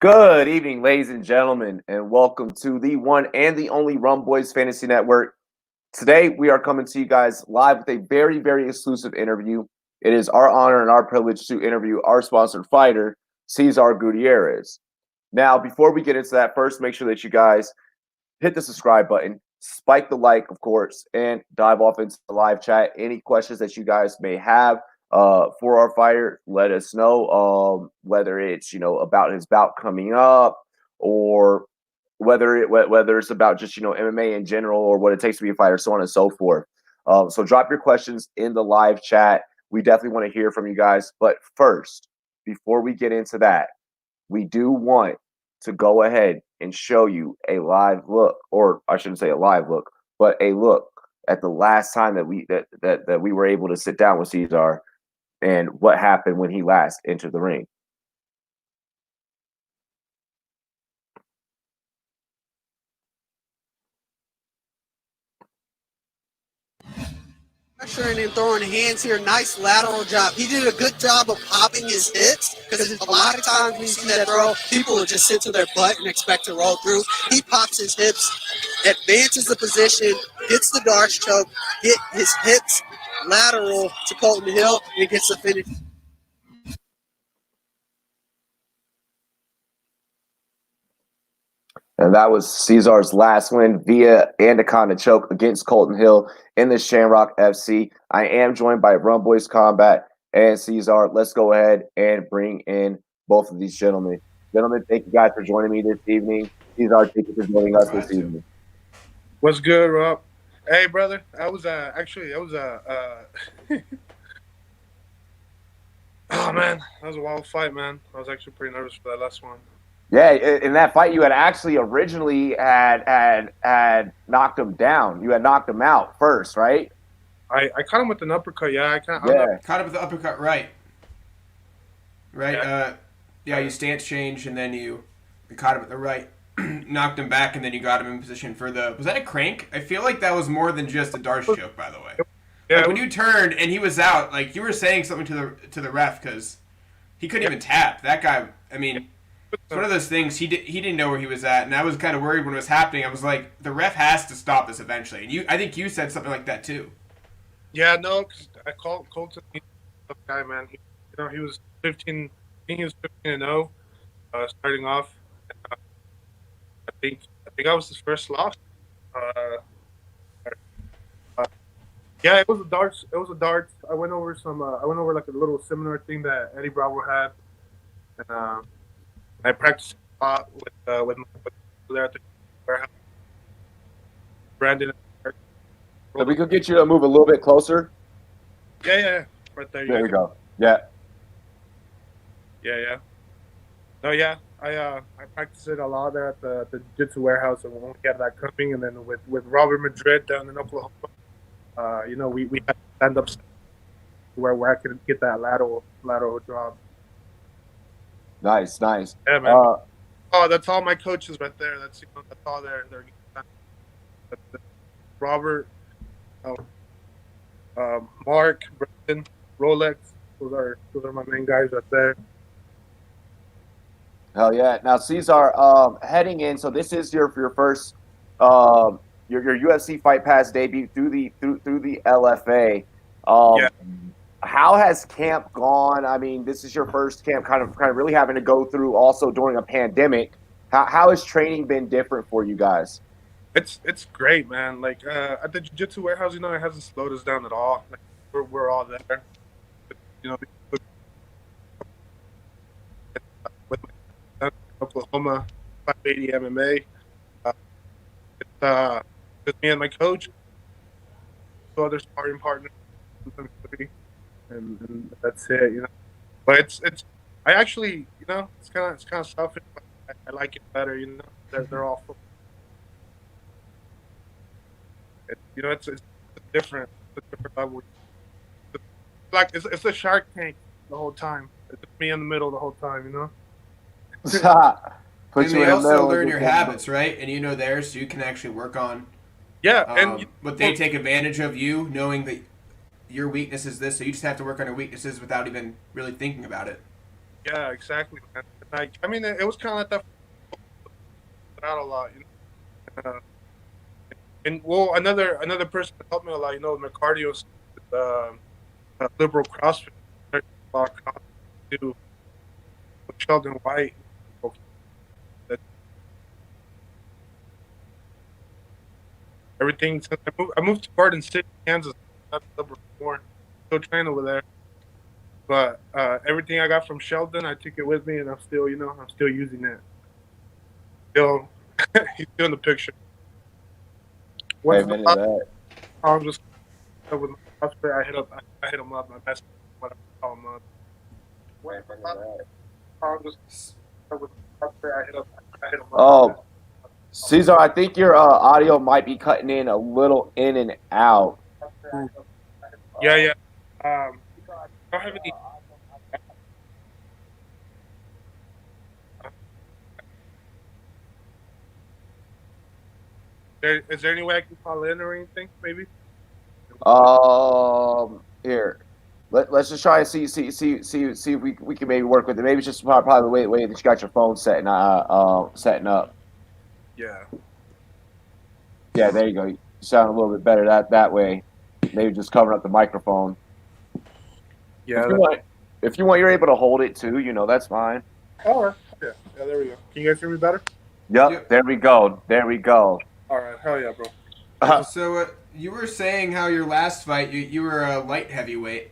Good evening, ladies and gentlemen, and welcome to the one and the only Rumboyz Fantasy Network. Today, we are coming to you guys live with a very, very exclusive interview. It is our honor and our privilege to interview our sponsored fighter, Cesar Gutierrez. Now, before we get into that, first, make sure that you guys hit the subscribe button, spike the like, of course, and dive off into the live chat. Any questions that you guys may have for our fighter, let us know. Whether it's about his bout coming up, or whether it's about just MMA in general, or what it takes to be a fighter, so on and so forth. So drop your questions in the live chat. We definitely want to hear from you guys. But first, before we get into that, we do want to go ahead and show you a live look, or I shouldn't say a live look, but a look at the last time that we were able to sit down with Cesar and what happened when he last entered the ring. Pressuring and throwing hands here. Nice lateral job. He did a good job of popping his hips because a lot of times when you see that throw, people will just sit to their butt and expect to roll through. He pops his hips, advances the position, gets the darts choke, get his hips lateral to Colton Hill, and gets the finish. And that was Cesar's last win via Anaconda choke against Colton Hill in the Shamrock FC. I am joined by Rumboyz Combat and Cesar. Let's go ahead and bring in both of these gentlemen. Gentlemen, thank you guys for joining me this evening. Cesar, thank you for joining us this evening. What's good, Rob? Hey, brother. I was oh man, that was a wild fight, man. I was actually pretty nervous for that last one. Yeah, in that fight, you had actually originally had knocked him down. You had knocked him out first, right? I caught him with an uppercut. Yeah, Caught him with the uppercut, right? Right. You stance change, and then you caught him at the right, knocked him back, and then you got him in position for the. Was that a crank? I feel like that was more than just a Darce choke, by the way. Yeah. Like when you turned and he was out, like you were saying something to the ref because he couldn't even tap. That guy. I mean. It's one of those things, he didn't know where he was at, and I was kind of worried when it was happening. I was like, the ref has to stop this eventually. And I think you said something like that too. Yeah, no, because I called Colton, he's a tough guy, man. He was 15, I think he was 15-0 starting off. I think I was his first loss. Yeah, it was a darts. I went over like a little seminar thing that Eddie Bravo had, and I practiced a lot with my there at the warehouse. Brandon. So we could get you to move a little bit closer. Yeah. Right there. There we go. Yeah. No, yeah. I practiced it a lot there at the jiu-jitsu warehouse, and when we had that coming, and then with Robert Madrid down in Oklahoma, we had stand up where I could get that lateral drop. Nice. Yeah, man. That's all my coaches right there. That's all they're Robert, Mark, Brendan, Rolex. Those are my main guys right there. Hell yeah! Now Cesar, heading in. So this is your first your UFC Fight Pass debut through the LFA. Yeah. How has camp gone? I mean, this is your first camp, kind of really having to go through also during a pandemic. How has training been different for you guys? It's great, man. Like at the jiu-jitsu warehouse, it hasn't slowed us down at all. Like we're all there. With Oklahoma 580 MMA, it's just me and my coach, two other sparring partners, and that's it. But it's I actually it's kind of selfish, but I like it better. They're all full. It's different. It's a different level. Like it's a Shark Tank the whole time. It's me in the middle the whole time. And they also learn your habits, right? And theirs, so you can actually work on. Yeah, and but they take advantage of you, knowing that your weakness is this, so you just have to work on your weaknesses without even really thinking about it. Yeah, exactly, man. Like, I mean, it was kind of like that out a lot, you know. And well, another person that helped me a lot, you know, with my cardio, liberal CrossFit, a lot of CrossFit too, with Sheldon White. That everything since I moved to Garden City, Kansas, not before, still training over there. But everything I got from Sheldon, I took it with me, and I'm still, you know, I'm still using it. Still, he's still in the picture. Once in a Amen to while, that. I'm just with my CrossFit, I hit him up, my best, whatever I call him up. I'm just with my CrossFit, I hit him up. Oh, Cesar, I think your audio might be cutting in a little in and out. Yeah, yeah. I don't have any. Is there any way I can call in or anything? Maybe. Here, let's just try and see if we can maybe work with it. Maybe it's just probably the way that you got your phone setting up. Yeah. Yeah, there you go. You sound a little bit better that way. Maybe just covering up the microphone. Yeah. If you want, you're able to hold it too. You know, that's fine. All right. Yeah. Yeah. There we go. Can you guys hear me better? Yep. There we go. There we go. All right. Hell yeah, bro. So you were saying how your last fight you were a light heavyweight,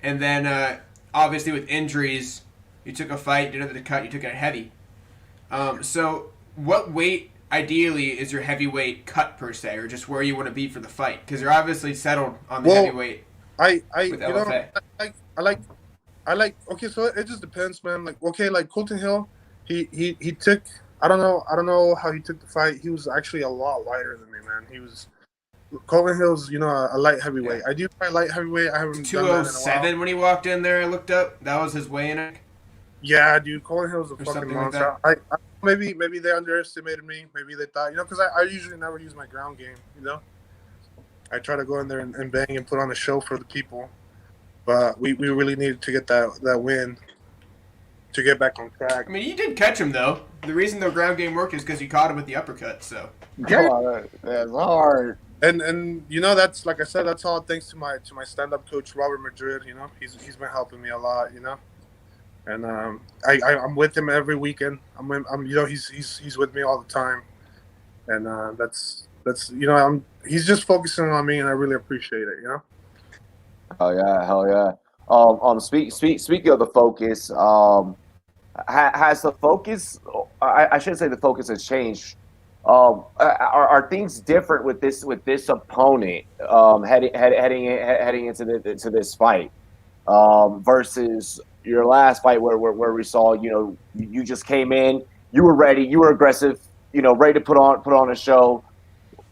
and then obviously with injuries you took a fight, did another cut, you took it heavy. So what weight ideally is your heavyweight cut per se, or just where you want to be for the fight? Because you're obviously settled on the heavyweight. I with LFA. I like. Okay, so it just depends, man. Like, okay, like Colton Hill, he took. I don't know how he took the fight. He was actually a lot lighter than me, man. He was. Colton Hill's, you know, a light heavyweight. Yeah. I do fight light heavyweight. I haven't 207 when he walked in there. I looked up. That was his weigh-in. Yeah, dude. Colton Hill's a fucking monster. Like maybe they underestimated me. Maybe they thought, you know, because I usually never use my ground game. You know, I try to go in there and bang and put on a show for the people. But we really needed to get that win to get back on track. I mean, you did catch him though. The reason the ground game worked is because you caught him with the uppercut. So yeah, that's hard. And you know, that's like I said, that's all thanks to my stand-up coach Robert Madrid. You know, he's been helping me a lot. You know, and I'm with him every weekend. I'm you know, he's with me all the time, and that's you know, he's just focusing on me, and I really appreciate it. You know. Oh yeah, hell yeah. Speaking of the focus, has the focus? I shouldn't say the focus has changed. Are things different with this opponent heading into this fight versus your last fight where we saw, you know, you just came in, you were ready, you were aggressive, you know, ready to put on a show.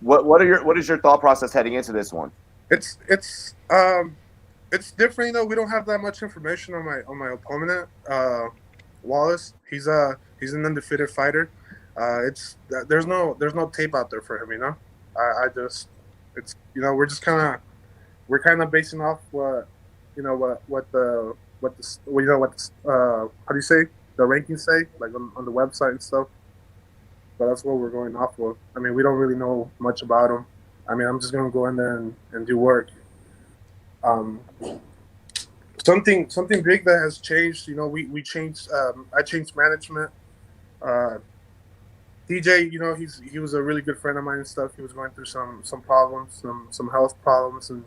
What is your thought process heading into this one? It's different, you know. We don't have that much information on my opponent, Wallace. He's an undefeated fighter. There's no tape out there for him, you know. It's you know, we're kind of basing off what you know what the how do you say the rankings say, like on the website and stuff. But that's what we're going off of. I mean, we don't really know much about him. I mean, I'm just gonna go in there and do work. Something big that has changed. You know, we changed. I changed management. DJ, you know, he was a really good friend of mine and stuff. He was going through some problems, some health problems, and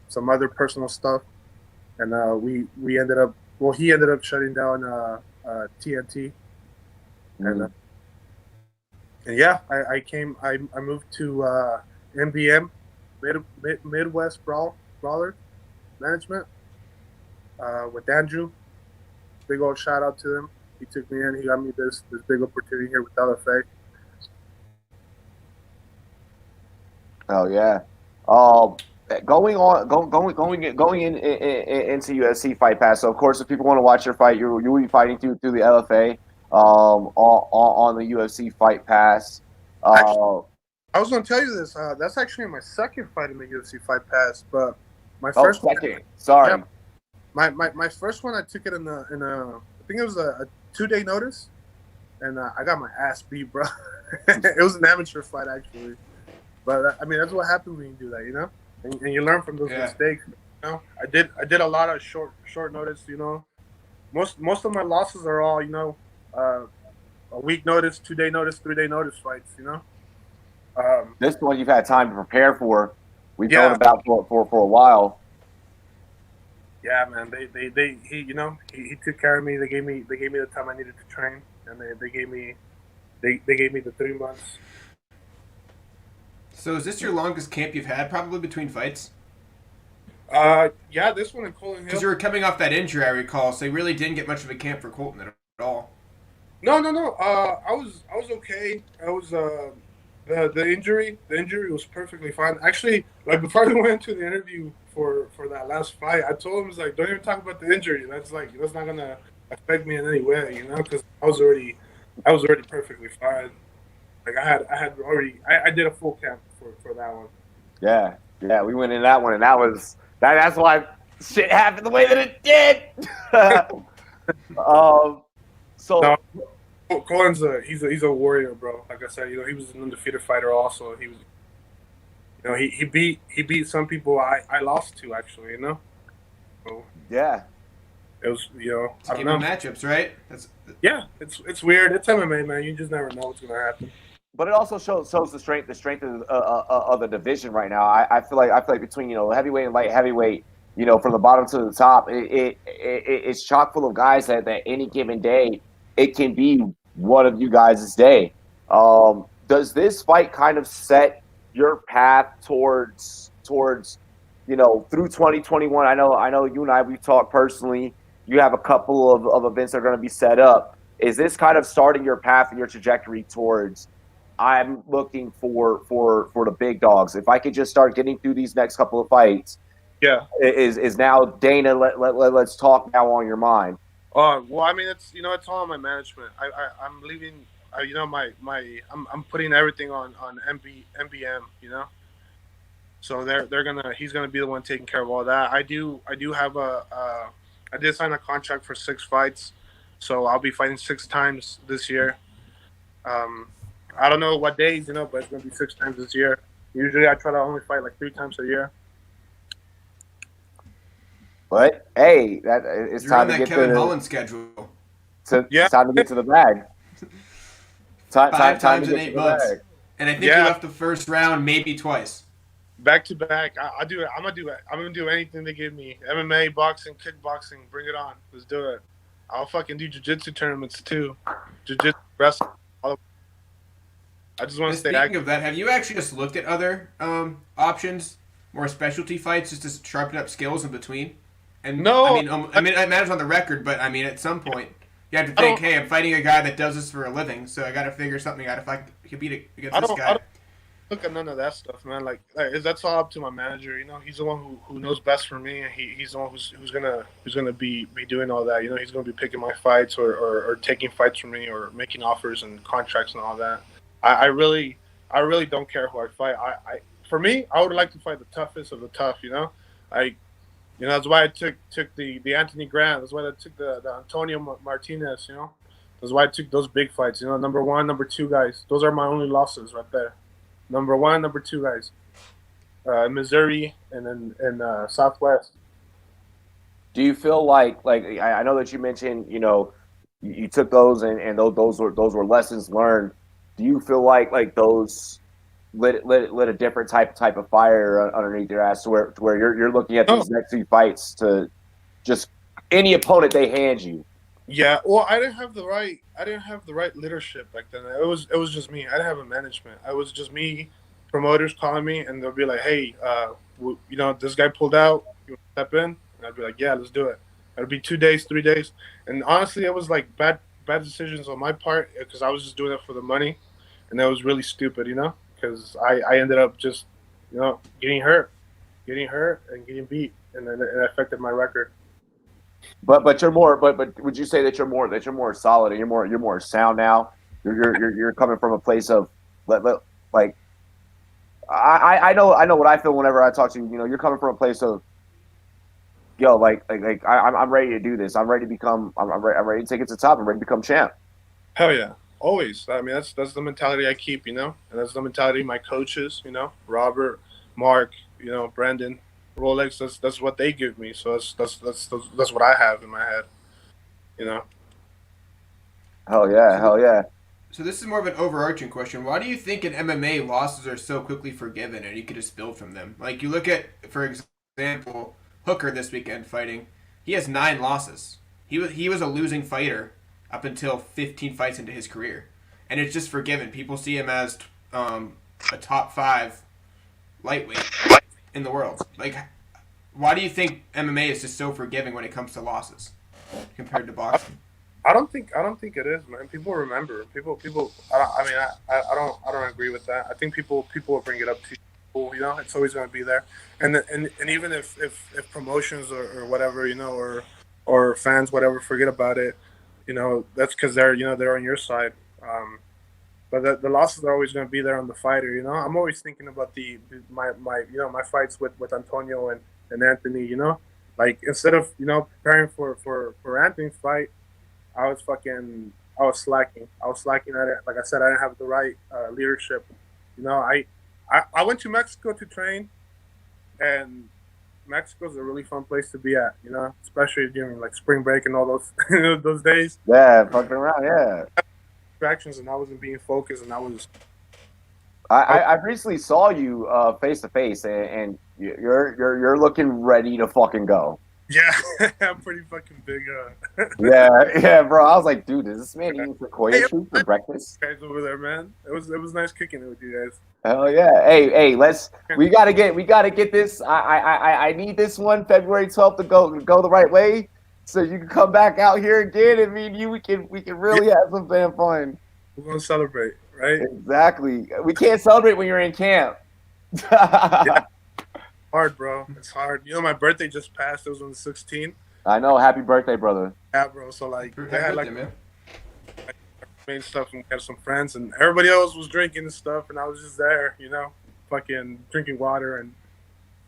some other personal stuff. And we ended up. Well, he ended up shutting down TNT, and yeah, I moved to MBM, Midwest Brawler Management, with Andrew. Big old shout out to him. He took me in. He got me this big opportunity here with LFA. Oh yeah. Going into UFC Fight Pass. So of course, if people want to watch your fight, you'll be fighting through the LFA on the UFC Fight Pass. Actually, I was going to tell you this. That's actually my second fight in the UFC Fight Pass, but my first second. Sorry. My first one, I took it in a I think it was a 2-day notice, and I got my ass beat, bro. It was an amateur fight actually, but I mean that's what happens when you do that, you know, and you learn from those mistakes. You know, I did a lot of short notice. You know, most of my losses are all, you know, a week notice, 2-day notice, 3-day notice fights. You know, this one you've had time to prepare for. We've known about for a while. Yeah, man. He took care of me. They gave me the time I needed to train, and they gave me the 3 months. So is this your longest camp you've had, probably between fights? Yeah, this one in Colton Hill. Because you were coming off that injury, I recall, so you really didn't get much of a camp for Colton at all. No. I was okay. I was the injury was perfectly fine. Actually, like before we went into the interview for that last fight, I told him, I was like, don't even talk about the injury. That's not gonna affect me in any way, you know, because I was already perfectly fine. Like I did a full camp for that one. Yeah, we went in that one, and that's why shit happened the way that it did. So no, Colin's he's a warrior, bro. Like I said, you know, he was an undefeated fighter. Also, he was, you know, he beat some people I lost to, actually. You know. So, yeah. It was, you know, I don't know. Matchups, right? Yeah, it's weird. It's MMA, man. You just never know what's gonna happen. But it also shows the strength of the division right now. I feel like between, you know, heavyweight and light heavyweight, you know, from the bottom to the top, it's chock full of guys that any given day it can be one of you guys' day. Does this fight kind of set your path towards you know, through 2021? I know you and I, we've talked personally. You have a couple of events that are going to be set up. Is this kind of starting your path and your trajectory towards, I'm looking for the big dogs? If I could just start getting through these next couple of fights, yeah, is now Dana, let's talk now on your mind? Well, I mean, it's, you know, it's all on my management. I'm leaving. You know, I'm putting everything on MBM. You know, so he's gonna be the one taking care of all that. I do have I did sign a contract for 6 fights, so I'll be fighting 6 times this year. I don't know what days, you know, but it's gonna be 6 times this year. Usually, I try to only fight like 3 times a year. But hey, it's You're time on to that get Kevin to Holland schedule. It's time to get to the bag. 5 times in 8 months, and I think you left the first round maybe twice. Back to back. I do it. I'm gonna do anything they give me. MMA, boxing, kickboxing. Bring it on. Let's do it. I'll fucking do jiu-jitsu tournaments too. Jiu-jitsu, wrestling. I just want to stay active. Speaking of that, have you actually just looked at other options, more specialty fights, just to sharpen up skills in between? And no, I mean, it matters on the record, but I mean, at some point, you have to think, hey, I'm fighting a guy that does this for a living, so I got to figure something out if I can beat against this guy. I don't look at none of that stuff, man. Like that's all up to my manager. You know, he's the one who knows best for me, and he's the one who's gonna be doing all that. You know, he's gonna be picking my fights or taking fights from me or making offers and contracts and all that. I really don't care who I fight. For me, I would like to fight the toughest of the tough. You know, you know, that's why I took the Anthony Grant. That's why I took the Antonio Martinez. You know, that's why I took those big fights. You know, number 1, number 2 guys. Those are my only losses right there. Number 1, number 2 guys. Missouri and then Southwest. Do you feel like I know that you mentioned, you know, you took those and those were lessons learned. Do you feel like those lit a different type of fire underneath your ass to where you're looking at these next 2 fights to just any opponent they hand you? Yeah, well, I didn't have the right leadership back then. It was just me. I didn't have a management. It was just me, promoters calling me, and they'll be like, "Hey, you know, this guy pulled out. You want to step in?" And I'd be like, "Yeah, let's do it." It'd be 2 days, 3 days, and honestly, it was like bad decisions on my part because I was just doing it for the money, and that was really stupid, you know, because I ended up just, you know, getting hurt and getting beat, and then it affected my record. But you're more. But would you say that you're more solid and you're more sound now? You're coming from a place of like I know what I feel whenever I talk to you. You know, you're coming from a place of yo, I'm ready to do this. I'm ready to become. I'm ready to take it to the top. I'm ready to become champ. Hell yeah, always. I mean, that's the mentality I keep, and that's the mentality of my coaches, Robert, Mark, Brandon, Rolex. That's what they give me. So that's what I have in my head, you know. Hell yeah, So, hell yeah. so this is more of an overarching question. Why do you think in MMA losses are so quickly forgiven and you could just build from them? Like you look at, for example, Hooker this weekend fighting. He has 9 losses. He was a losing fighter up until 15 fights into his career, and it's just forgiven. People see him as a top 5 lightweight in the world. Like, why do you think MMA is just so forgiving when it comes to losses compared to boxing? I don't think it is, man. People remember. People. I don't agree with that. I think people will bring it up to you. It's always going to be there. And even if promotions or whatever, or fans whatever forget about it, that's because they're on your side. But the losses are always going to be there on the fighter. I'm always thinking about my fights with Antonio and Anthony. Like instead of preparing for Anthony's fight. I was slacking. I was slacking at it. Like I said, I didn't have the right leadership. I went to Mexico to train, and Mexico's a really fun place to be at. Especially during like spring break and all those those days. Yeah, fucking around. Yeah. Distractions, and I wasn't being focused, and I was. I recently saw you face to face, and you're looking ready to fucking go. Yeah, I'm pretty fucking big. Yeah, bro. I was like, dude, is this man eating sequoia fruit for breakfast? Guys over there, man. It was nice kicking it with you guys. Hell yeah. Hey, we gotta get this. I need this one February 12th to go the right way, so you can come back out here again, and me and you we can really have some damn fun. We're gonna celebrate, right? Exactly. We can't celebrate when you're in camp. Yeah. Hard, bro. It's hard. My birthday just passed. It was on the 16th. I know. Happy birthday, brother. Yeah, bro. So like, Happy I had birthday, like man. made stuff and had some friends, and everybody else was drinking and stuff, and I was just there, fucking drinking water, and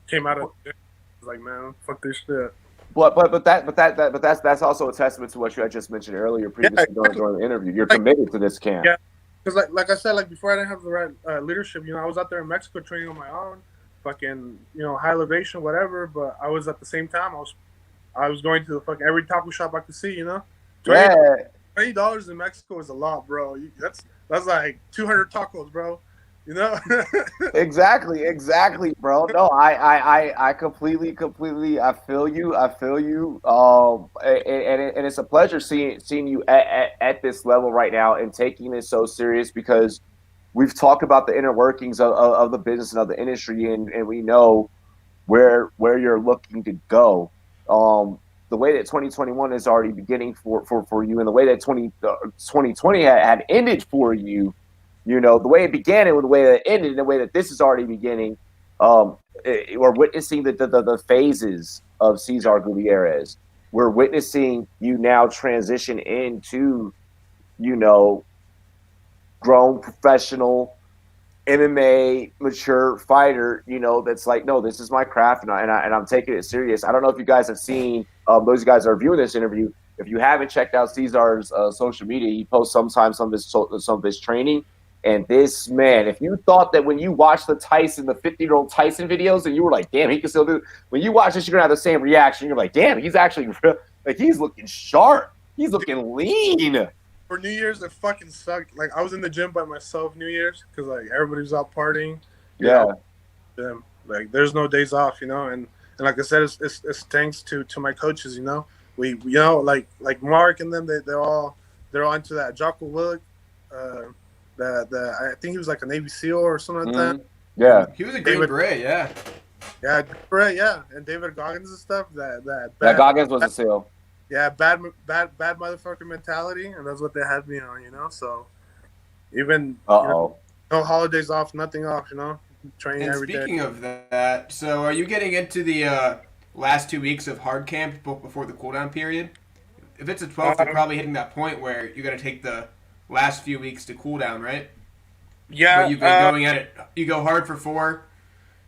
came out of it. I was like, man, fuck this shit. But that's also a testament to what you had just mentioned earlier previously during the interview. You're committed to this camp. Yeah, because like I said, like before I didn't have the right leadership. I was out there in Mexico training on my own. Fucking high elevation, whatever. But I was at the same time I was going to the fucking every taco shop I could see. $20 in Mexico is a lot, bro. That's like 200 tacos, bro. Exactly, bro. No, I completely. I feel you. And it's a pleasure seeing you at this level right now and taking this so serious because we've talked about the inner workings of the business and of the industry, and we know where you're looking to go. The way that 2021 is already beginning for you, and the way that 2020 had ended for you, the way it began and the way that it ended, and the way that this is already beginning. We're witnessing the phases of Cesar Gutierrez. We're witnessing you now transition into, grown professional MMA mature fighter, that's like, no, this is my craft, and I'm taking it serious. I don't know if you guys have seen those guys are viewing this interview. If you haven't checked out Cesar's social media, he posts sometimes some of his training. And this man, if you thought that when you watched the 50-year-old Tyson videos, and you were like, damn, he can still do it. When you watch this, you're gonna have the same reaction. You're like, damn, he's actually like he's looking sharp. He's looking lean. For New Year's, it fucking sucked. Like I was in the gym by myself New Year's because like everybody was out partying. Yeah. Like there's no days off, and like I said, it's thanks to my coaches. We like Mark and them. They're all into that. Jocko Willick, I think he was like a Navy SEAL or something like that. Yeah. He was a great beret, yeah. Yeah, beret, yeah. And David Goggins and stuff. That Goggins was a SEAL. Yeah, bad motherfucker mentality, and that's what they had me on, So even no holidays off, nothing off, Training every day. Speaking of that, so are you getting into the last 2 weeks of hard camp before the cooldown period? If it's a 12th, you're probably hitting that point where you got to take the last few weeks to cool down, right? Yeah. But you've been going at it. You go hard for 4,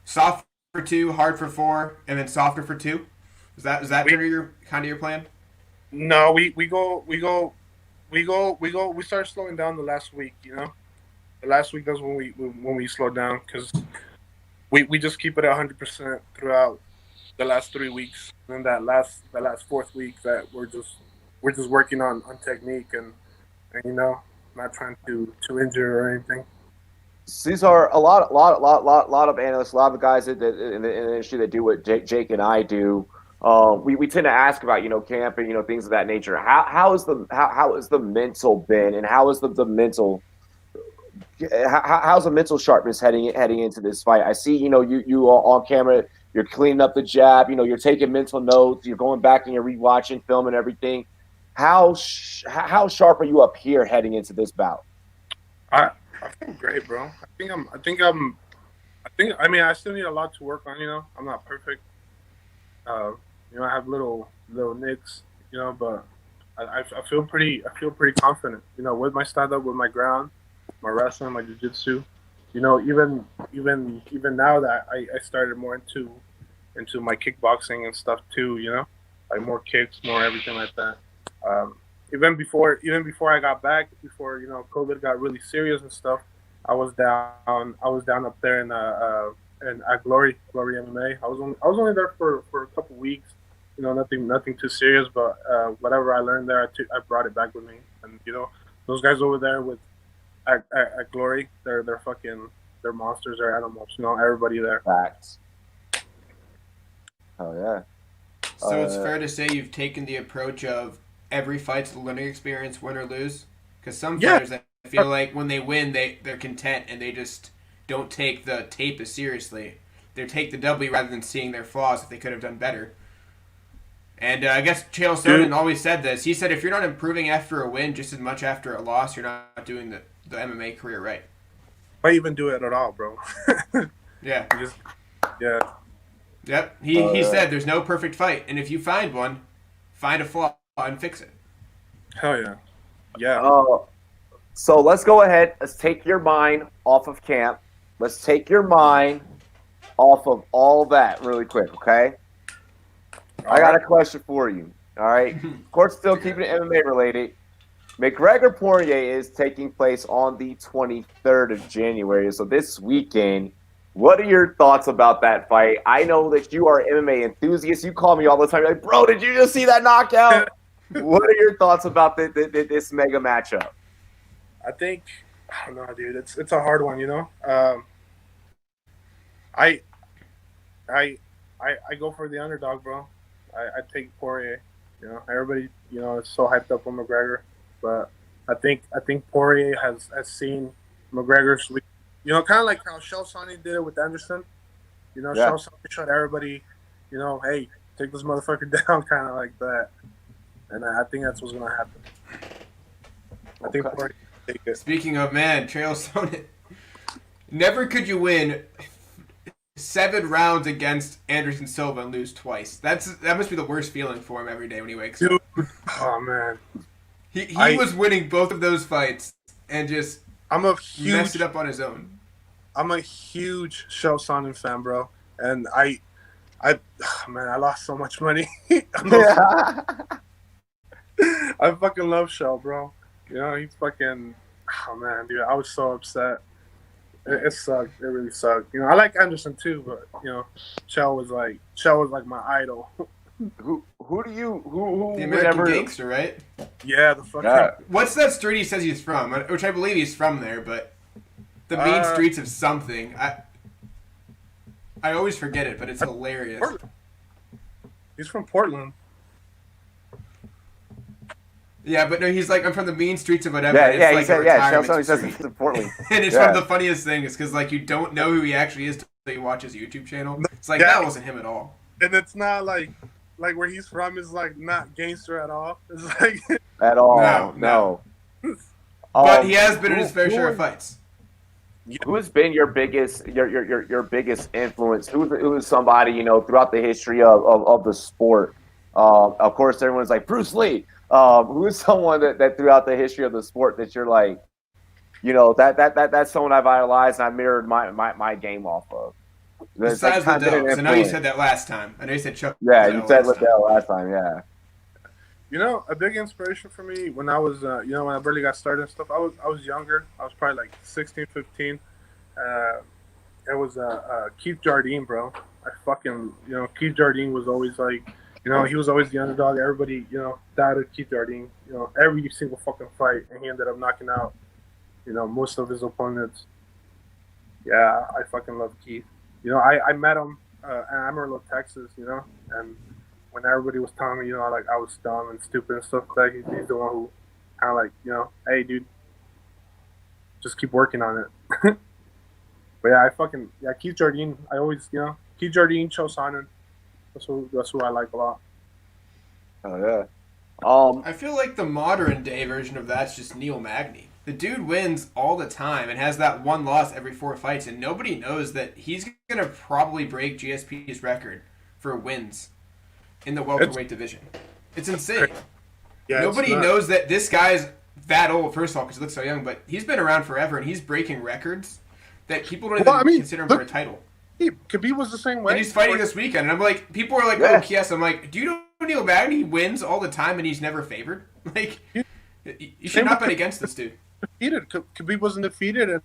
soft for 2, hard for 4, and then softer for 2. Is that kind of your plan? No, we start slowing down the last week. The last week that's when we slow down because we just keep it 100% throughout the last 3 weeks, and then the last fourth week that we're just working on technique and not trying to injure or anything. Cesar, a lot of analysts, a lot of guys in the industry that do what Jake and I do. We tend to ask about camp and things of that nature. How is the mental been, and how's the mental sharpness heading into this fight? I see you on camera, you're cleaning up the jab, you're taking mental notes, you're going back and you're rewatching film and everything. How sharp are you up here heading into this bout? I feel great, bro. I mean, I still need a lot to work on. I'm not perfect. I have little nicks, but I feel pretty confident. With my stand up, with my ground, my wrestling, my jiu-jitsu. Even now that I started more into my kickboxing and stuff too. Like more kicks, more everything like that. Even before I got back, before COVID got really serious and stuff, I was down up there in at Glory MMA. I was only there for a couple weeks, nothing too serious, but whatever I learned there, I brought it back with me. And those guys over there at Glory, they're monsters, they're animals. Everybody there. Facts. Oh yeah. So it's fair to say you've taken the approach of every fight's a learning experience, win or lose? Because some fighters, I feel like when they win, they're content and they just don't take the tape as seriously. They take the W rather than seeing their flaws that they could have done better. And I guess Chael Sonnen always said this. He said, if you're not improving after a win just as much after a loss, you're not doing the MMA career right. Why even do it at all, bro? Yeah. Yeah. Yep. He said there's no perfect fight, and if you find one, find a flaw and fix it. Hell yeah. Yeah. So let's go ahead. Let's take your mind off of camp. Let's take your mind off of all that really quick, okay? I got a question for you. All right. Of course, still keeping it MMA related. McGregor Poirier is taking place on the 23rd of January. So this weekend, what are your thoughts about that fight? I know that you are an MMA enthusiast. You call me all the time. You're like, bro, did you just see that knockout? What are your thoughts about this mega matchup? I don't know, dude. It's a hard one, I go for the underdog, bro. I take Poirier. Everybody, is so hyped up on McGregor, but I think Poirier has seen McGregor's, kind of like how Chael Sonnen did it with Anderson. Chael Sonnen showed everybody, hey, take this motherfucker down, kind of like that. And I think that's what's gonna happen. I think Poirier take it. Speaking of, man, Chael Sonnen, never could you win 7 rounds against Anderson Silva and lose twice. That must be the worst feeling for him every day when he wakes up. Oh man, he was winning both of those fights and just messed it up on his own. I'm a huge Chael Sonnen fan, bro, and I lost so much money. I fucking love Chael, bro. He fucking, oh man, dude, I was so upset. It sucked. It really sucked. I like Anderson too, but Chael was like my idol. Who the American Gangster, right? Yeah, the fucking. What's that street he says he's from? Which I believe he's from there, but the mean streets of something. I always forget it, but it's hilarious. Portland. He's from Portland. Yeah, but no, he's like, I'm from the mean streets of whatever. Yeah, it's he says he's from Portland. And it's one of the funniest things, because like you don't know who he actually is until you watch his YouTube channel. It's like, that wasn't him at all. And it's not like where he's from is like not gangster at all. It's like at all. No. But he has been in his fair share of fights. Who has been your biggest influence? Who is somebody throughout the history of the sport? Of course, everyone's like Bruce Lee. Who is someone that throughout the history of the sport that you're like, that's someone I've idolized and I mirrored my game off of? It's like Besides confident Liddell, 'cause I know you influence. said that last time. I know you said Chuck. Yeah, Liddell you said last time. Liddell last time. Yeah. You know, a big inspiration for me when I was, when I really got started and stuff, I was younger. I was probably like 16, 15. It was Keith Jardine, bro. I fucking, Keith Jardine was always like, he was always the underdog. Everybody, doubted Keith Jardine, every single fucking fight, and he ended up knocking out, most of his opponents. Yeah, I fucking love Keith. I met him in Amarillo, Texas, and when everybody was telling me, like I was dumb and stupid and stuff like that, he's the one who kind of like, hey, dude, just keep working on it. But yeah, Keith Jardine. I always, Keith Jardine, Cho Sonnen. That's who I like a lot. Oh yeah. I feel like the modern day version of that's just Neil Magny. The dude wins all the time and has that one loss every 4 fights, and nobody knows that he's gonna probably break GSP's record for wins in the welterweight division. It's insane. Yeah, nobody knows that this guy's that old. First of all, because he looks so young, but he's been around forever and he's breaking records that people don't even consider him for a title. Khabib was the same way. And he's fighting this weekend, and I'm like, people are like, oh, yes. I'm like, do you know Neil Magny wins all the time and he's never favored? Like, you should not bet against this dude. Defeated. Khabib wasn't defeated, and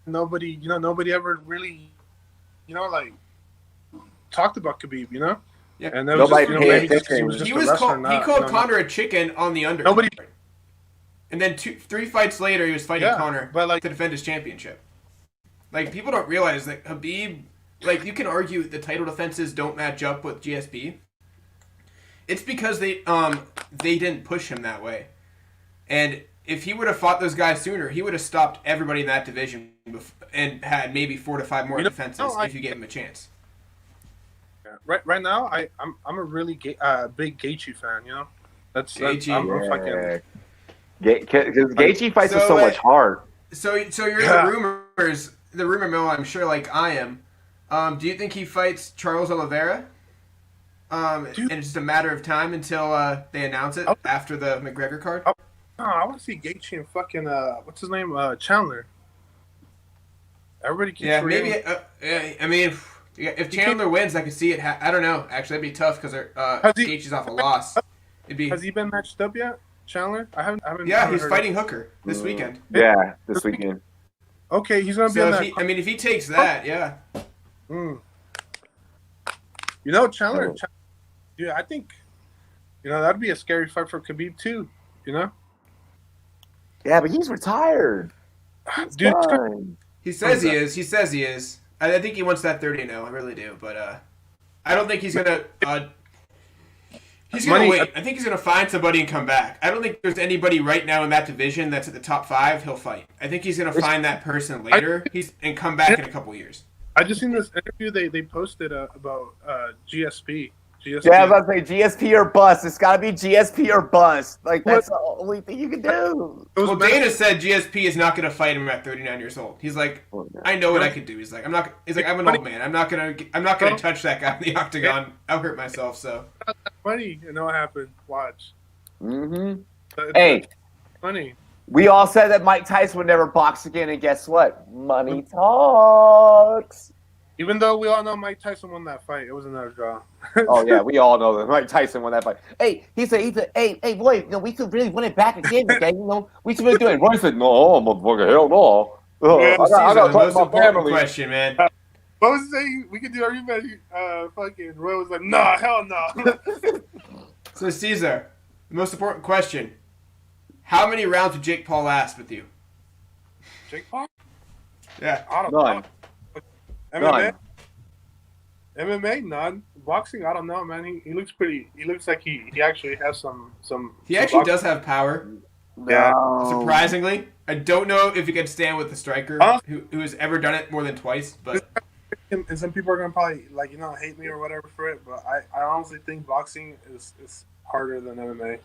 nobody ever really, like, talked about Khabib, Yeah. And that was Nobody just, maybe just 'cause paid he was just a wrestler, he called Conor a chicken on the undercard. Nobody. And then 3 fights later, he was fighting Conor to defend his championship. Like, people don't realize that Khabib, like, you can argue the title defenses don't match up with GSP. It's because they didn't push him that way. And if he would have fought those guys sooner, he would have stopped everybody in that division and had maybe 4 to 5 more defenses if you gave him a chance. Right now, I'm a really big Gaethje fan. That's Gaethje. I'm fucking. Because Gaethje fights with so much heart. So you're in the rumors, the rumor mill. I'm sure, like I am. Do you think he fights Charles Oliveira? And it's just a matter of time until they announce it after the McGregor card. I want to see Gaethje and fucking what's his name, Chandler. Everybody keeps maybe. I mean, if Chandler wins, I could see it. I don't know. Actually, that'd be tough because Gaethje's off a loss. Has he been matched up yet, Chandler? I haven't. Yeah, he's fighting Hooker this weekend. Yeah, this weekend. Okay, he's gonna be on that. If he takes that, yeah. Chandler. Dude, I think, that'd be a scary fight for Khabib too. Yeah, but he's retired. Dude, he says he is. He says he is. I think he wants that 30-0. I really do, but I don't think he's gonna. He's gonna wait. I think he's gonna find somebody and come back. I don't think there's anybody right now in that division that's at the top 5. He'll fight. I think he's gonna find that person later. And come back in a couple years. I just seen this interview they posted about GSP. Yeah, I was about to say GSP or bust. It's got to be GSP or bust. Like, that's the only thing you can do. Well, Dana said GSP is not going to fight him at 39 years old. He's like, I know what I can do. He's like, I'm an old man. I'm not gonna touch that guy in the octagon. I'll hurt myself. So funny, what happened? Watch. Hey, funny. We all said that Mike Tyson would never box again, and guess what? Money talks. Even though we all know Mike Tyson won that fight, it was another draw. Oh yeah, we all know that Mike Tyson won that fight. Hey, he said, hey, boy, we could really win it back again, okay? We should really do it. Roy said, no, motherfucker, hell no. I got the most important question, man. What was he saying? We could do our rematch. Fucking Roy was like, nah, hell no. So Cesar, the most important question: how many rounds would Jake Paul last with you? Jake Paul? Yeah, I don't know. MMA? MMA? None. Boxing? I don't know, man. He looks pretty. He looks like he actually has some. He actually does have power. Yeah. Surprisingly, I don't know if he can stand with the striker who has ever done it more than twice. But and some people are gonna probably hate me or whatever for it. But I honestly think boxing is harder than MMA.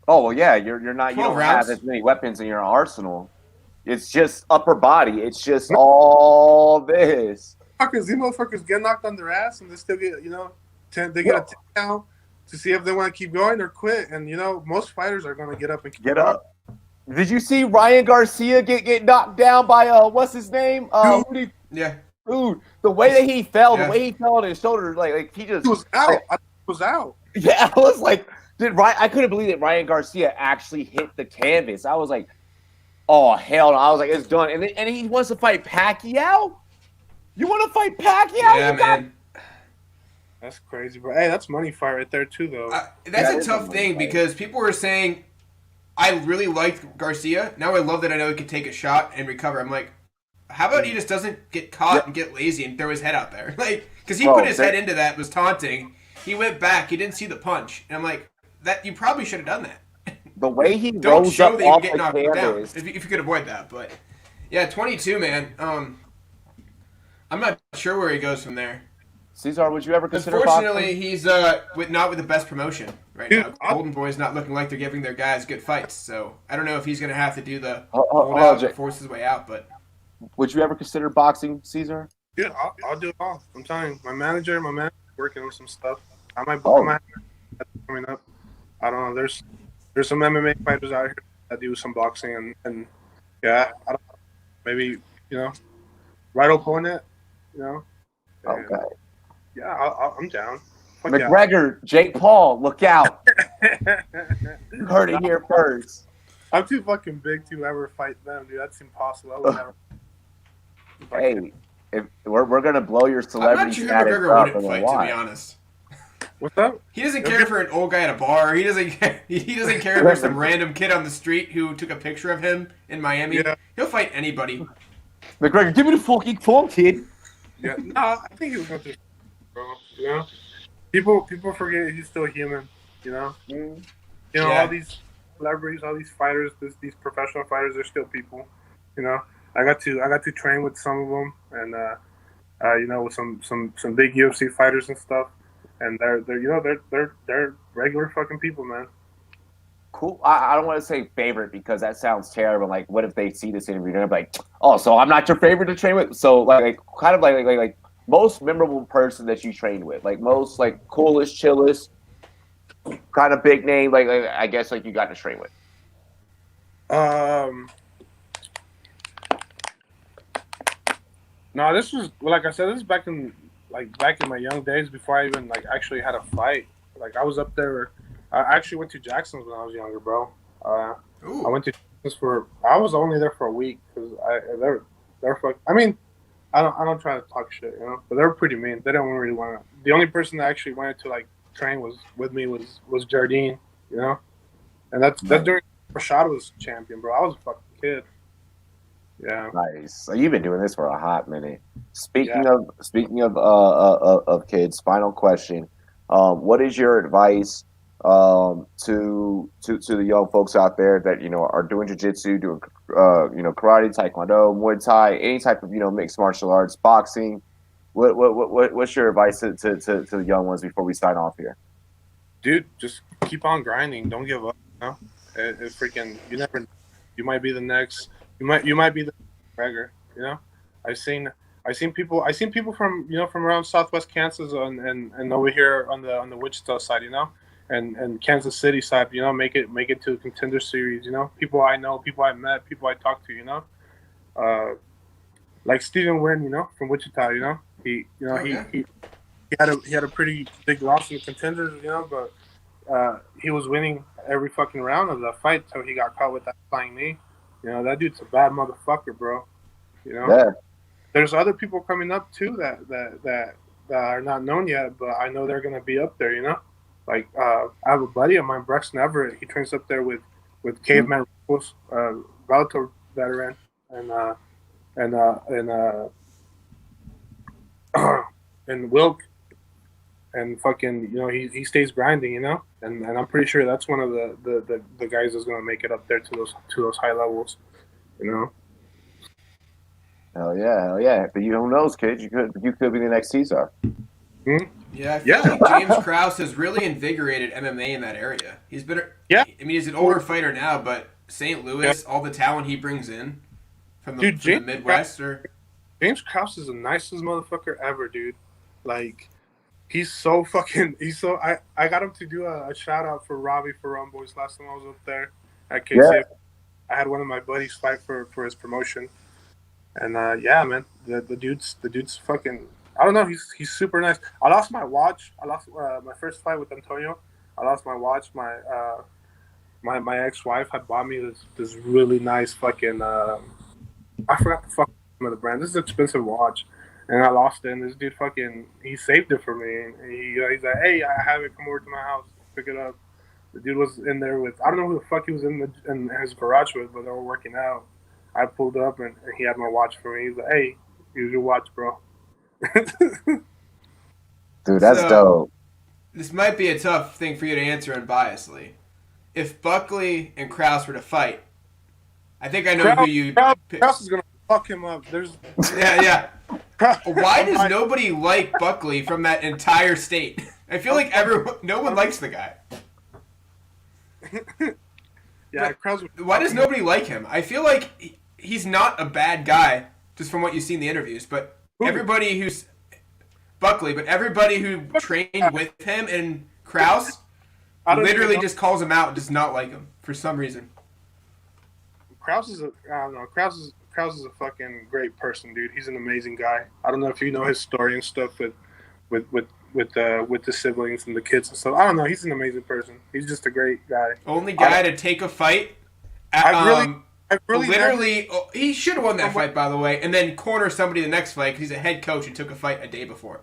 Oh well, yeah. You're not. You don't have as many weapons in your arsenal. It's just upper body. It's just all this. These motherfuckers get knocked on their ass and they still get, they get a takedown to see if they want to keep going or quit. And, most fighters are going to get up and keep going. Did you see Ryan Garcia get knocked down by, what's his name? Yeah. Dude, the way that he fell, Yeah. the way he fell on his shoulder, like he just He was out. like, I was out. yeah, I was like, I couldn't believe that Ryan Garcia actually hit the canvas. I was like, oh hell no. I was like, it's done. And he wants to fight Pacquiao? You want to fight Pacquiao? Yeah, man. That's crazy, bro. Hey, that's money fight right there too, though. That's Yeah, a tough thing because people were saying, I really liked Garcia. Now I love that I know he could take a shot and recover. I'm like, how about he just doesn't get caught and get lazy and throw his head out there? Like, because he put his head into that, was taunting. He went back. He didn't see the punch. And I'm like, that you probably should have done that. The way he Don't rose show up that you off get the knocked down canvas. if you could avoid that. But yeah, 22, man. I'm not sure where he goes from there. Cesar, would you ever consider Unfortunately, boxing? he's not with the best promotion right Dude, now. Golden Boy's not looking like they're giving their guys good fights. So I don't know if he's going to have to do the hold out to force his way out. But Would you ever consider boxing, Cesar? Dude, I'll do it all. I'm telling you, my manager working on some stuff. I might book my coming up. I don't know. There's some MMA fighters out here that do some boxing and yeah, I don't know. Maybe right opponent, Okay. Yeah, I'm down. Fuck McGregor, Jake Paul, look out. You heard it here first. I'm too fucking big to ever fight them, dude. That's impossible. I would never. Hey, if we're gonna blow your I'm celebrity not sure who status McGregor up, wouldn't and fight, why? to be honest. What's up? He doesn't care for an old guy at a bar. He doesn't care. He doesn't care for some random kid on the street who took a picture of him in Miami. Yeah. He'll fight anybody. McGregor, give me the fucking phone, kid. Yeah, no, I think he was going to, bro. People forget he's still human. All these celebrities, all these fighters, these professional fighters, they're still people. I got to train with some of them, and with some big UFC fighters and stuff, and they're regular fucking people, man. Cool. I don't want to say favorite because that sounds terrible. Like, what if they see this interview and they're like, "Oh, so I'm not your favorite to train with?" So, like kind of like most memorable person that you trained with, like most like coolest, chillest, kind of big name. Like I guess like you got to train with. No, this was like I said. This is back in my young days before I even actually had a fight. Like I was up there. I actually went to Jackson's when I was younger, bro. I went to Jackson's I was only there for a week because they're fuck. I mean, I don't try to talk shit, but they were pretty mean. They don't really want to. The only person that actually wanted to train with me was Jardine, and that's during Rashad was champion, bro. I was a fucking kid. Yeah. Nice. So you've been doing this for a hot minute. Speaking of kids, final question. What is your advice to the young folks out there that are doing jiu-jitsu, doing karate, taekwondo, muay thai, any type of mixed martial arts, boxing? What's your advice to the young ones before we sign off here? Dude, just keep on grinding. Don't give up. It's freaking. You might be the next. You might be the McGregor. I've seen people from from around Southwest Kansas and over here on the Wichita side, and Kansas City side, make it to the Contender Series. People I know, people I met, people I talked to. Like Steven Wynn, from Wichita. He had a pretty big loss in the Contenders, but he was winning every fucking round of that fight till he got caught with that flying knee. That dude's a bad motherfucker, bro. Yeah. There's other people coming up too that are not known yet, but I know they're gonna be up there. Like I have a buddy of mine, Braxton Everett. He trains up there with Caveman Rules, Bellator veteran, and Wilk, and fucking he stays grinding, and I'm pretty sure that's one of the guys that's gonna make it up there to those high levels, Hell yeah! But who knows, kid? You could be the next Cesar. Yeah, I feel like James Krause has really invigorated MMA in that area. He's been, I mean, he's an older fighter now, but St. Louis, all the talent he brings in from the Midwest, James Krause is the nicest motherfucker ever, dude. Like, he's so I got him to do a shout out for Robbie for Rumboyz last time I was up there at KCF. I had one of my buddies fight for his promotion. And yeah, man, the dude's fucking. I don't know. He's super nice. I lost my watch. I lost my first fight with Antonio. I lost my watch. My ex-wife had bought me this really nice fucking. I forgot the fucking name of the brand. This is an expensive watch, and I lost it. And this dude he saved it for me. And he's like, hey, I have it. Come over to my house, pick it up. The dude was in there with, I don't know who the fuck he was in his garage with, but they were working out. I pulled up and he had my watch for me. He's like, hey, here's your watch, bro. Dude, that's dope. This might be a tough thing for you to answer unbiasedly. If Buckley and Krause were to fight, I think I know who you... Krause is going to fuck him up. Yeah. Why does nobody like Buckley from that entire state? I feel like no one likes the guy. Yeah, Krause. Why does nobody like him? I feel like he's not a bad guy, just from what you see in the interviews. But everybody who trained with him and Krause literally just calls him out and does not like him for some reason. Krause is a fucking great person, dude. He's an amazing guy. I don't know if you know his story and stuff with the siblings and the kids and stuff. I don't know. He's an amazing person. He's just a great guy. Only guy to take a fight. He should have won that fight, by the way, and then corner somebody the next fight because he's a head coach and took a fight a day before.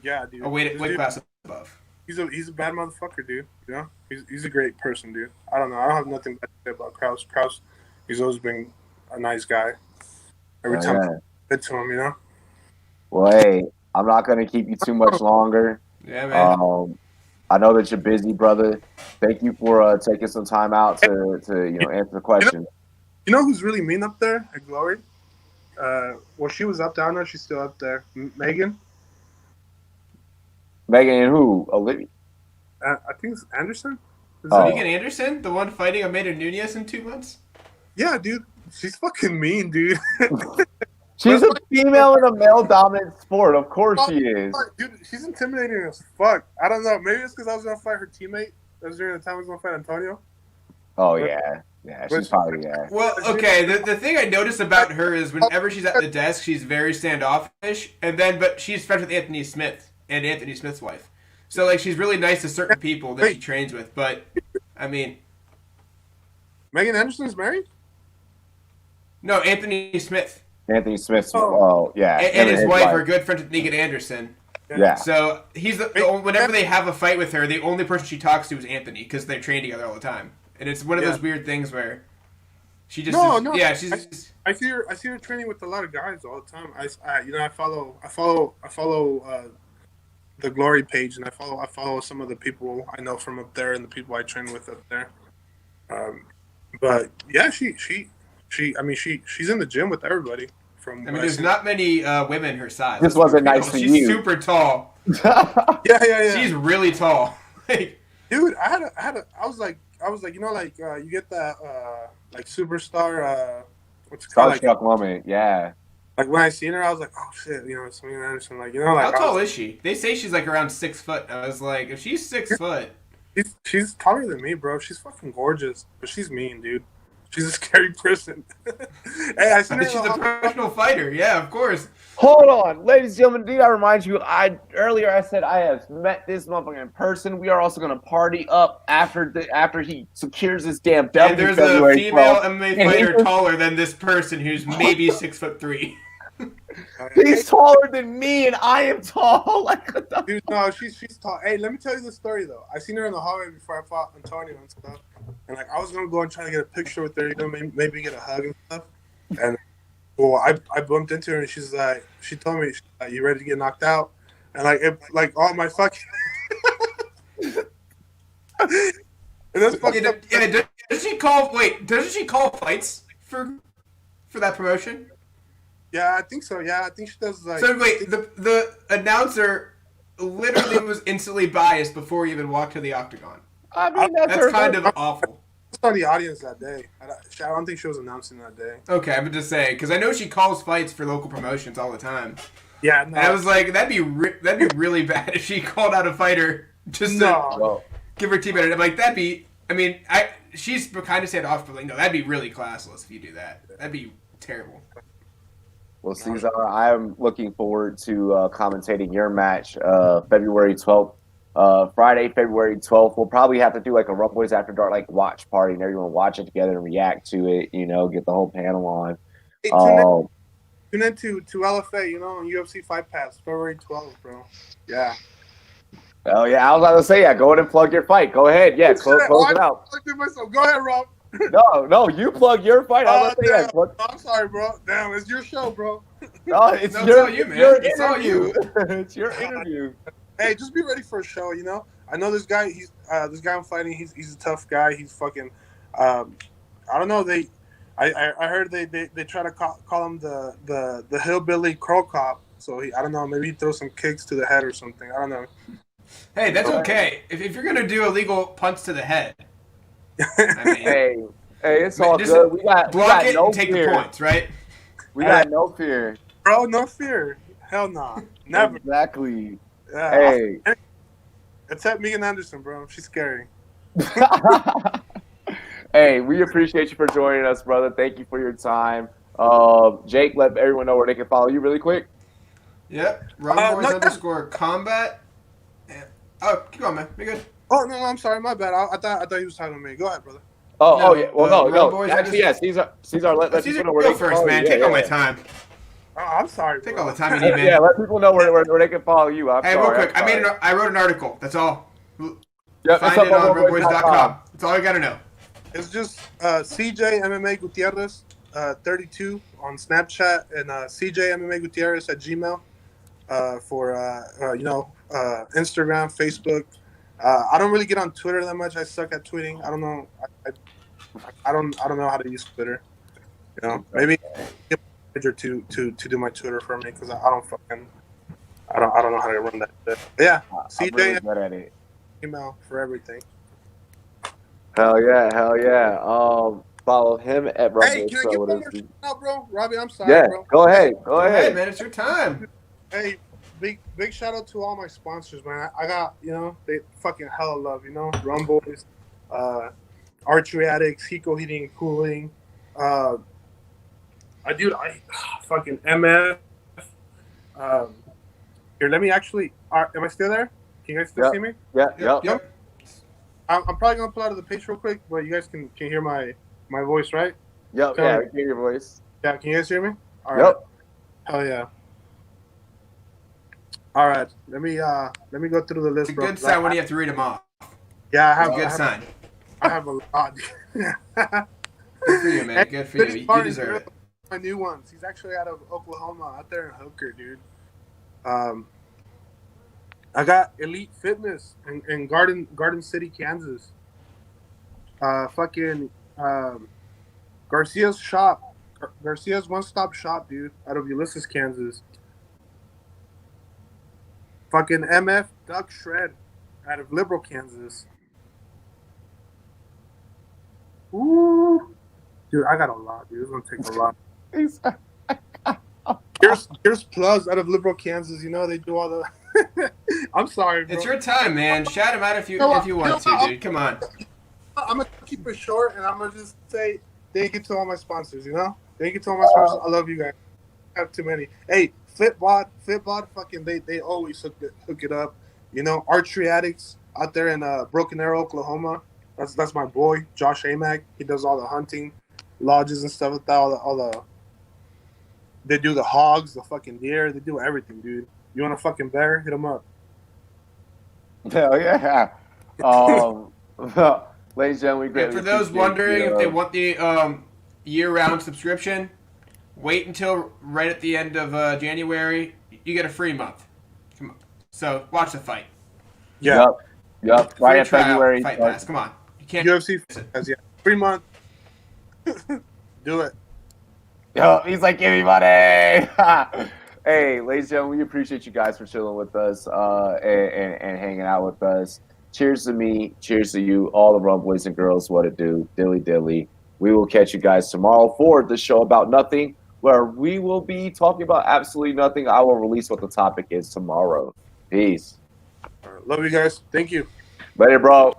Yeah, dude. Weight class above. He's a bad motherfucker, dude. You know, he's a great person, dude. I don't know. I don't have nothing bad to say about Krause. Krause, he's always been a nice guy. Every time I get to him, you know. Well, hey, I'm not gonna keep you too much longer. Yeah, man. I know that you're busy, brother. Thank you for taking some time out to answer the question. You know who's really mean up there at Glory? Well, she was up down there. She's still up there. Megan. Megan and who? Olivia? I think it's Anderson. Megan Anderson, the one fighting Amanda Nunes in 2 months. Yeah, dude. She's fucking mean, dude. She's a female in a male-dominant sport. Of course she is. Dude, she's intimidating as fuck. I don't know. Maybe it's because I was going to fight her teammate. That was during the time I was going to fight Antonio. Oh, yeah. Yeah, she's probably, yeah. Well, okay, the thing I noticed about her is whenever she's at the desk, she's very standoffish, but she's friends with Anthony Smith and Anthony Smith's wife. So, like, she's really nice to certain people that she trains with, but, I mean... Megan Anderson's married? No, Anthony Smith. Anthony Smith, yeah. And his wife are good friends with Megan Anderson. Yeah. So, whenever they have a fight with her, the only person she talks to is Anthony, because they train together all the time. And it's one of those weird things where she just I see her training with a lot of guys all the time. I follow the Glory page, and I follow some of the people I know from up there and the people I train with up there. But yeah, she's in the gym with everybody. There's not many women her size. This wasn't nice for you. She's super tall. Yeah. She's really tall. Dude, I was like, you get that like superstar what's it called? Starstruck moment, yeah. Like when I seen her, I was like, oh shit, it's Megan Anderson. Like, how tall is she? They say she's like around 6 foot. I was like, if she's 6 foot, she's taller than me, bro. She's fucking gorgeous, but she's mean, dude. She's a scary person. Hey, I seen her. She's a professional fighter. Yeah, of course. Hold on, ladies and gentlemen. Did I remind you? Earlier I said I have met this motherfucker in person. We are also gonna party up after he secures this damn W. And there's a female MMA fighter taller than this person who's maybe 6'3". He's taller than me, and I am tall. Dude, no, she's tall. Hey, let me tell you the story though. I seen her in the hallway before I fought Antonio and stuff, and like I was gonna go and try to get a picture with her, maybe get a hug and stuff. And well, I bumped into her and she told me, "You ready to get knocked out?" And all my fucking. And that's fucking. Doesn't she call fights for that promotion? Yeah, I think so. Yeah, I think she does. So wait, the announcer literally was instantly biased before he even walked to the octagon. I mean, that's kind of awful. I saw the audience that day. I don't think she was announcing that day. Okay, I'm just saying because I know she calls fights for local promotions all the time. Yeah, no. And I was like, that'd be really bad if she called out a fighter just to give her teammate. I'm like, that'd be. I mean, she's kind of standoffish, but like, no, that'd be really classless if you do that. That'd be terrible. Well, Cesar, I'm looking forward to commentating your match February 12th. Friday, February 12th. We'll probably have to do like a Rumboyz After Dark like watch party and everyone watch it together and react to it, get the whole panel on. Hey, tune in to LFA, on UFC Fight Pass, February 12th, bro. Yeah. Oh, yeah. I was about to say, yeah, go ahead and plug your fight. Go ahead. Yeah, close it out. Go ahead, Rob. No, you plug your fight. I'm sorry, bro. Damn, it's your show, bro. No, it's all you, man. It's all you. It's your interview. Hey, just be ready for a show, I know this guy. He's this guy I'm fighting. He's a tough guy. He's fucking. I don't know. I heard they try to call him the hillbilly crow cop. So I don't know. Maybe he throws some kicks to the head or something. I don't know. Hey, that's okay. If you're gonna do illegal punch to the head, I mean, hey, it's all good. We got it no and take fear. the points, right? We got no fear. Bro, no fear. Hell no. Nah. Never. Exactly. Yeah, Hey. Except Megan Anderson, bro. She's scary. Hey, we appreciate you for joining us, brother. Thank you for your time. Jake, let everyone know where they can follow you really quick. Yep. Rumboyz_combat. Oh, keep going, man. You're good. Oh no, I'm sorry, my bad. I thought he was talking to me. Go ahead, brother. Oh yeah. Well, no. Rumboyz, Actually, yeah. Cesar, let people know where go they can first, follow man. you. Take all my time. Oh, I'm sorry. Take bro. all the time you need, man. Yeah, let people know where they can follow you. Hey, real quick. I wrote an article. That's all. Yep, Find it on Rumboyz.com. That's all you gotta know. It's just CJ MMA Gutierrez 32 on Snapchat and CJ MMA Gutierrez at Gmail for Instagram, Facebook. I don't really get on Twitter that much. I suck at tweeting. I don't know. I don't know how to use Twitter. Maybe get a manager to do my Twitter for me because I don't know how to run that shit. But yeah, CJ really good at it. email for everything. Hell yeah. Follow him at Rumboyz. Hey, can I get one more shout out, bro? Robbie, I'm sorry, yeah, bro. go ahead, man. It's your time. Hey, big shout out to all my sponsors, man. I got, they fucking hella love, Rumboyz, Archery Addicts, Hiko Heating and Cooling, fucking MF. Here, let me actually. Am I still there? Can you guys still see me? Yep. I'm probably gonna pull out of the page real quick, but you guys can hear my voice, right? Yep. So, yeah, we can hear your voice. Yeah, can you guys hear me? All right. Yep. Hell yeah. All right, let me go through the list, It's a bro. good sign when you have to read them off. Yeah, I have a good sign. I have a lot. Good for you, man. Good for you. You deserve it. My new ones. He's actually out of Oklahoma, out there in Hooker, dude. I got Elite Fitness in Garden City, Kansas. Garcia's shop. Garcia's one-stop shop, dude, out of Ulysses, Kansas. Fucking MF Duck Shred out of Liberal, Kansas. Ooh. Dude, I got a lot, dude. It's gonna take a lot. Here's Plus out of Liberal, Kansas. They do all the I'm sorry, bro. It's your time, man. Shout him out if you want to, dude. Come on. I'm gonna keep it short, and I'm gonna just say thank you to all my sponsors. Thank you to all my sponsors. I love you guys. I have too many. Hey, Fitbod, fucking they always hook it up. Archery Addicts out there in Broken Arrow, Oklahoma. That's my boy Josh Amack. He does all the hunting lodges and stuff like that. They do the hogs, the fucking deer. They do everything, dude. You want a fucking bear? Hit them up. Hell yeah. Ladies and gentlemen, and for those wondering if they want the year-round subscription, wait until right at the end of January. You get a free month. Come on. So watch the fight. Yeah. Yep. Right in February. Fight pass. Come on. You can't. UFC. Yeah. 3 month. Do it. Yo, he's like, give me money. Hey, ladies and gentlemen, we appreciate you guys for chilling with us and hanging out with us. Cheers to me. Cheers to you, all the Rumboyz and girls. What it do? Dilly. We will catch you guys tomorrow for the show about nothing, where we will be talking about absolutely nothing. I will release what the topic is tomorrow. Peace. Love you guys. Thank you. Later, bro.